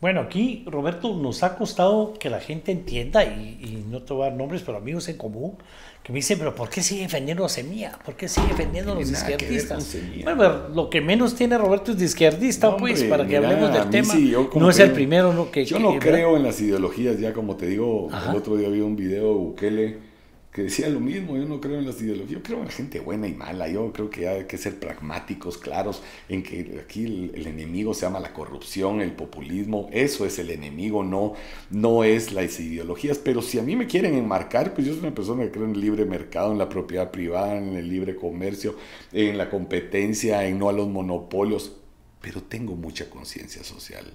Bueno, aquí, Roberto, nos ha costado que la gente entienda, y no te voy a dar nombres, pero amigos en común, que me dicen, pero ¿por qué sigue defendiendo a Semilla? ¿Por qué sigue defendiendo a los izquierdistas? Bueno, lo que menos tiene Roberto es de izquierdista, no, pues, para que hablemos del tema. Sí, no es el primero. No, yo no creo en las ideologías, ya como te digo, el otro día vi un video de Bukele que decía lo mismo. Yo no creo en las ideologías, yo creo en la gente buena y mala. Yo creo que hay que ser pragmáticos, claros, en que aquí el enemigo se llama la corrupción, el populismo. Eso es el enemigo, no es las ideologías. Pero si a mí me quieren enmarcar, pues yo soy una persona que cree en el libre mercado, en la propiedad privada, en el libre comercio, en la competencia, en no a los monopolios. Pero tengo mucha conciencia social.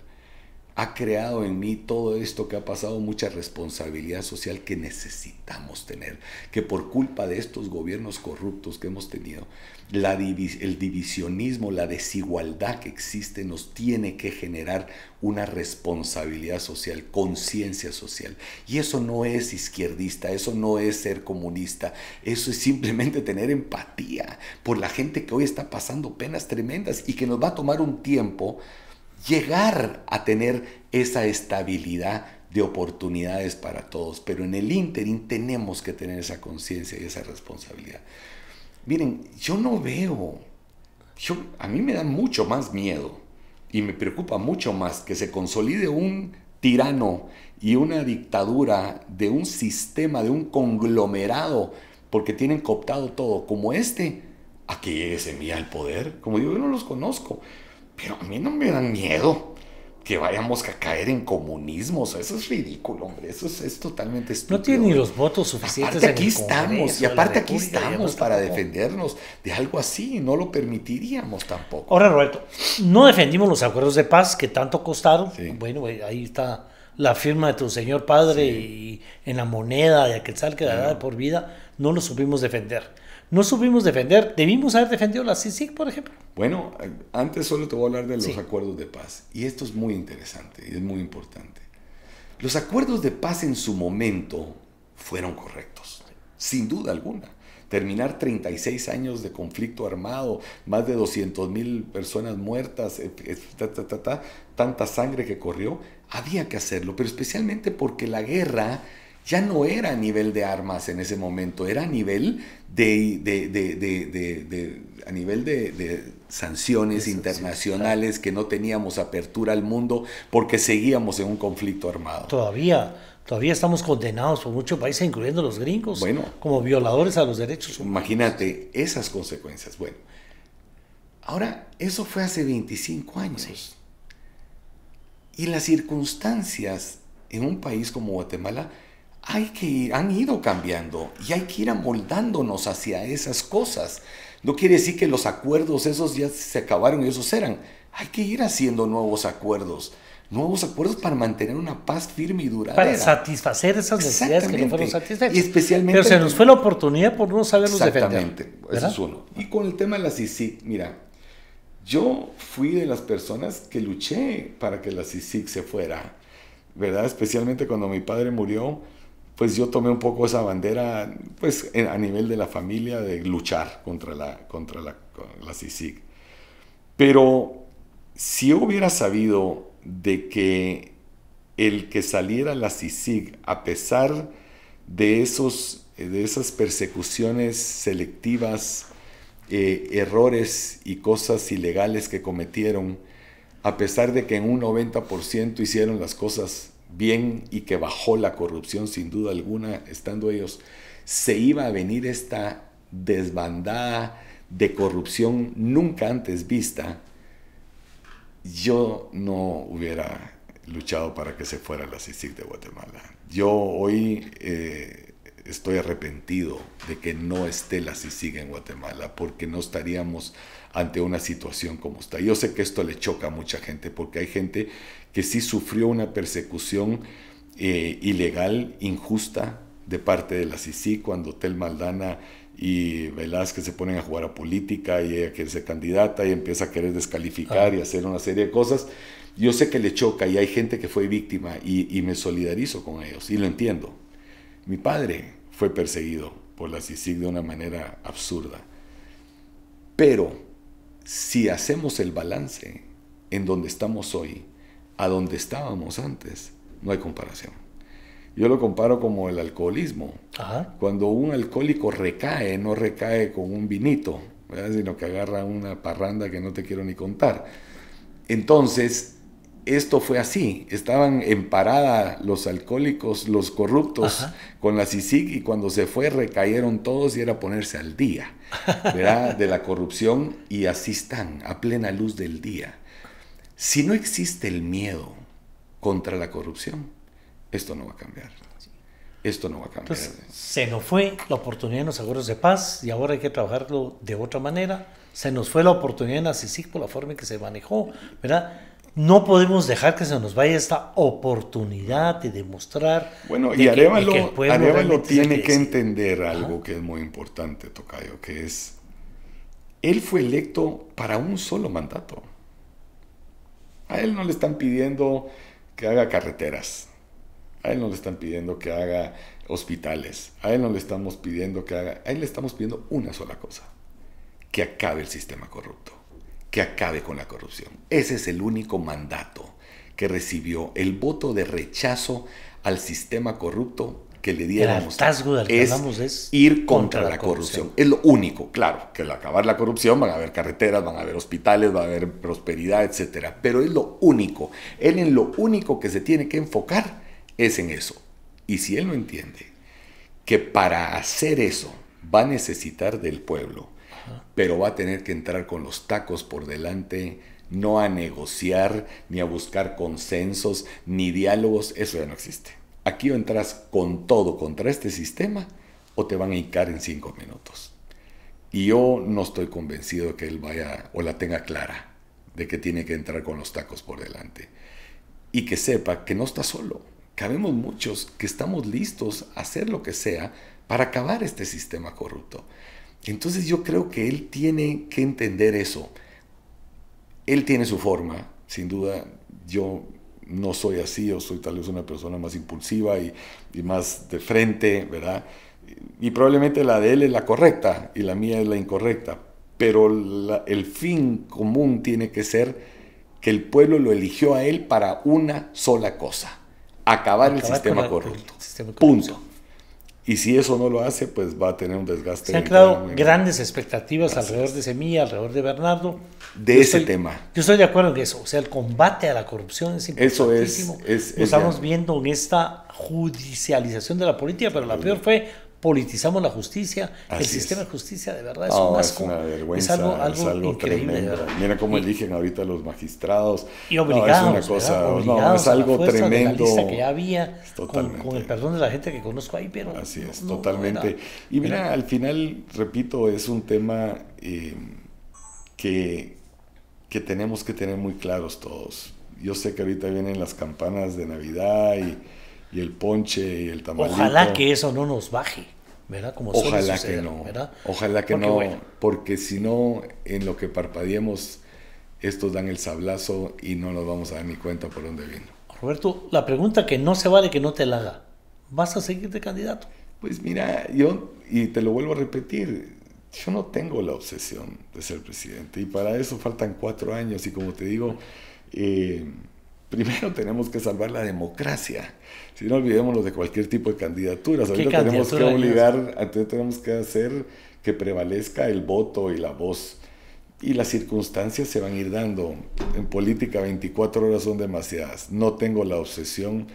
Ha creado en mí todo esto que ha pasado, mucha responsabilidad social que necesitamos tener, que por culpa de estos gobiernos corruptos que hemos tenido, el divisionismo, la desigualdad que existe nos tiene que generar una responsabilidad social, conciencia social. Y eso no es izquierdista, eso no es ser comunista, eso es simplemente tener empatía por la gente que hoy está pasando penas tremendas y que nos va a tomar un tiempo llegar a tener esa estabilidad de oportunidades para todos, pero en el ínterin tenemos que tener esa conciencia y esa responsabilidad. Miren, yo no veo, a mí me da mucho más miedo y me preocupa mucho más que se consolide un tirano y una dictadura de un sistema, de un conglomerado, porque tienen cooptado todo, como a que llegue Semilla al poder. Como digo, yo no los conozco, pero a mí no me dan miedo que vayamos a caer en comunismo. O sea, eso es ridículo, hombre. Eso es totalmente estúpido. No tiene ni los votos suficientes. Aparte aquí estamos, y aparte aquí estamos para defendernos de algo así. No lo permitiríamos tampoco. Ahora, Roberto, no defendimos los acuerdos de paz que tanto costaron. Sí. Bueno, ahí está la firma de tu señor padre, Sí. y en la moneda de Aquetzal que dará de por vida. No lo supimos defender. No supimos defender. Debimos haber defendido la CICIG, por ejemplo. Bueno, antes solo te voy a hablar de los Sí. acuerdos de paz. Y esto es muy interesante y es muy importante. Los acuerdos de paz en su momento fueron correctos, sin duda alguna. Terminar 36 años de conflicto armado, más de 200,000 personas muertas, tanta sangre que corrió, había que hacerlo, pero especialmente porque la guerra ya no era a nivel de armas en ese momento, era a nivel de sanciones internacionales, que no teníamos apertura al mundo porque seguíamos en un conflicto armado. Todavía estamos condenados por muchos países, incluyendo los gringos, Bueno, como violadores a los derechos humanos. Imagínate esas consecuencias. Bueno, ahora, eso fue hace 25 años. Sí. Y las circunstancias en un país como Guatemala han ido cambiando y hay que ir amoldándonos hacia esas cosas. No quiere decir que los acuerdos esos ya se acabaron y esos eran. Hay que ir haciendo nuevos acuerdos para mantener una paz firme y duradera. Para satisfacer esas necesidades que no fueron satisfechas. Y especialmente, pero se nos fue la oportunidad por no saberlos defender. Exactamente, eso es uno. Y con el tema de la CICIG, mira, yo fui de las personas que luché para que la CICIG se fuera, ¿verdad? Especialmente cuando mi padre murió, pues yo tomé un poco esa bandera, pues a nivel de la familia, de luchar contra la CICIG. Pero si yo hubiera sabido de que el que saliera la CICIG, a pesar de esas persecuciones selectivas, errores y cosas ilegales que cometieron, a pesar de que en un 90% hicieron las cosas bien y que bajó la corrupción sin duda alguna, estando ellos, se iba a venir esta desbandada de corrupción nunca antes vista, yo no hubiera luchado para que se fuera la CICIG de Guatemala. Yo hoy estoy arrepentido de que no esté la CICIG en Guatemala, porque no estaríamos ante una situación como está. Yo sé que esto le choca a mucha gente, porque hay gente que sí sufrió una persecución ilegal, injusta, de parte de la CICIG, cuando Tel Maldana y Velázquez se ponen a jugar a política y ella quiere ser candidata y empieza a querer descalificar y hacer una serie de cosas. Yo sé que le choca y hay gente que fue víctima y me solidarizo con ellos y lo entiendo. Mi padre fue perseguido por la CICIG de una manera absurda. Pero si hacemos el balance en donde estamos hoy, a donde estábamos antes, no hay comparación. Yo lo comparo como el alcoholismo. Ajá. Cuando un alcohólico recae, no recae con un vinito, ¿verdad? Sino que agarra una parranda que no te quiero ni contar. Entonces, esto fue así. Estaban en parada los alcohólicos, los corruptos, ajá, con la CICIG, y cuando se fue recayeron todos y era ponerse al día, ¿verdad? De la corrupción, y así están, a plena luz del día. Si no existe el miedo contra la corrupción, esto no va a cambiar. Esto no va a cambiar. Entonces, se nos fue la oportunidad en los acuerdos de paz y ahora hay que trabajarlo de otra manera. Se nos fue la oportunidad en la CICIG por la forma en que se manejó, ¿verdad? No podemos dejar que se nos vaya esta oportunidad de demostrar. Bueno, y Arévalo tiene que decide. entender algo, ajá, que es muy importante, Tocayo, que es, él fue electo para un solo mandato. A él no le están pidiendo que haga carreteras. A él no le están pidiendo que haga hospitales. A él no le estamos pidiendo que haga... A él le estamos pidiendo una sola cosa. Que acabe el sistema corrupto. que acabe con la corrupción. Ese es el único mandato que recibió. El voto de rechazo al sistema corrupto que le diéramos es ir contra la corrupción. Es lo único. Claro, que al acabar la corrupción van a haber carreteras, van a haber hospitales, va a haber prosperidad, etcétera. Pero es lo único. Él en lo único que se tiene que enfocar es en eso. Y si él no entiende que para hacer eso va a necesitar del pueblo, pero va a tener que entrar con los tacos por delante, no a negociar, ni a buscar consensos, ni diálogos, eso ya no existe. Aquí o entras con todo contra este sistema o te van a hincar en 5 minutos. Y yo no estoy convencido de que él vaya o la tenga clara de que tiene que entrar con los tacos por delante. Y que sepa que no está solo. Que habemos muchos que estamos listos a hacer lo que sea para acabar este sistema corrupto. Entonces yo creo que él tiene que entender eso. Él tiene su forma, sin duda. Yo no soy así, yo soy tal vez una persona más impulsiva y más de frente, ¿verdad? Y probablemente la de él es la correcta y la mía es la incorrecta, pero el fin común tiene que ser que el pueblo lo eligió a él para una sola cosa: acabar el sistema corrupto. Punto. Y si eso no lo hace, pues va a tener un desgaste. Se han creado grandes expectativas alrededor de Semilla, alrededor de Bernardo. De ese tema. Yo estoy de acuerdo en eso. O sea, el combate a la corrupción es importantísimo. Lo estamos viendo en esta judicialización de la política, pero la peor fue politizamos la justicia. El sistema de justicia de verdad es un asco. Es una vergüenza, es algo increíble. Tremendo. Mira cómo eligen ahorita los magistrados. Y obligados, es una cosa, es algo tremendo. De la lista que ya había, con el perdón de la gente que conozco ahí, pero así es, totalmente. Y mira, al final, repito, es un tema que tenemos que tener muy claros todos. Yo sé que ahorita vienen las campanas de Navidad y el ponche y el tamalito. Ojalá que eso no nos baje, ¿verdad? Como ojalá suceder, que no, ¿verdad? Ojalá que porque, no, porque si no, en lo que parpadeemos, estos dan el sablazo y no nos vamos a dar ni cuenta por dónde vino. Roberto, la pregunta que no se vale que no te la haga: ¿vas a seguir de candidato? Pues mira, y te lo vuelvo a repetir, yo no tengo la obsesión de ser presidente, y para eso faltan 4 años, y como te digo, primero tenemos que salvar la democracia. Si no, olvidémonos de cualquier tipo de candidaturas. Ahorita tenemos que hacer que prevalezca el voto y la voz. Y las circunstancias se van a ir dando. En política 24 horas son demasiadas. No tengo la obsesión,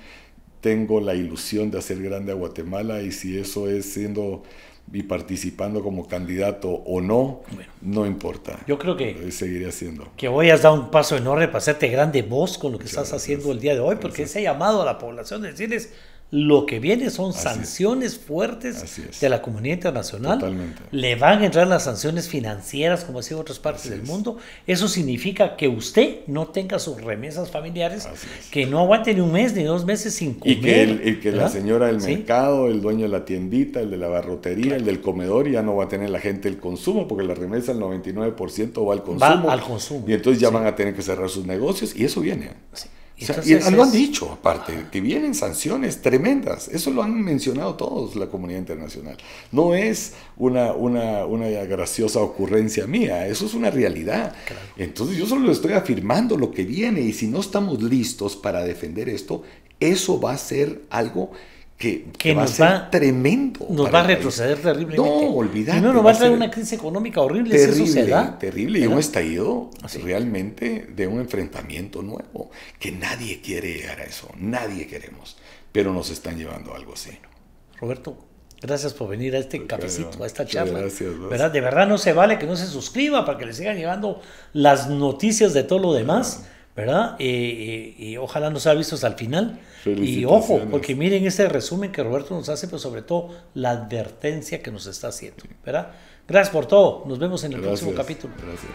tengo la ilusión de hacer grande a Guatemala, y si eso es siendo y participando como candidato o no, bueno, no importa. Yo creo que seguiré haciendo. Que hoy has dado un paso enorme para hacerte grande voz con lo que estás haciendo el día de hoy, porque ese llamado a la población de decirles lo que viene son sanciones fuertes de la comunidad internacional. Totalmente. Le van a entrar las sanciones financieras, como así en otras partes del mundo. Eso significa que usted no tenga sus remesas familiares, que no aguante ni un mes ni 2 meses sin comer. Y que la señora del mercado, el dueño de la tiendita, el de la barrotería, el del comedor, ya no va a tener la gente el consumo, porque la remesa, el 99% va al consumo. Va al consumo. Y entonces ya van a tener que cerrar sus negocios, y eso viene. O sea, y lo han dicho, aparte, que vienen sanciones tremendas. Eso lo han mencionado todos, la comunidad internacional. No es una graciosa ocurrencia mía, eso es una realidad. Claro. Entonces yo solo estoy afirmando lo que viene, y si no estamos listos para defender esto, eso va a ser algo que va a ser tremendo. Nos va a retroceder terriblemente. No, olvídate. Y no nos va a traer una crisis económica horrible. Terrible, si eso se da. Terrible. Y un estallido realmente de un enfrentamiento nuevo. Que nadie quiere llegar a eso. Nadie queremos. Pero nos están llevando a algo así. Roberto, gracias por venir a este cafecito, a esta charla. Gracias. ¿Verdad? De verdad no se vale que no se suscriba para que le sigan llegando las noticias de todo lo demás. ¿Verdad? Y ojalá nos haya visto hasta el final. Y ojo, porque miren este resumen que Roberto nos hace, pero sobre todo la advertencia que nos está haciendo, ¿verdad? Gracias por todo. Nos vemos en el próximo capítulo. Gracias.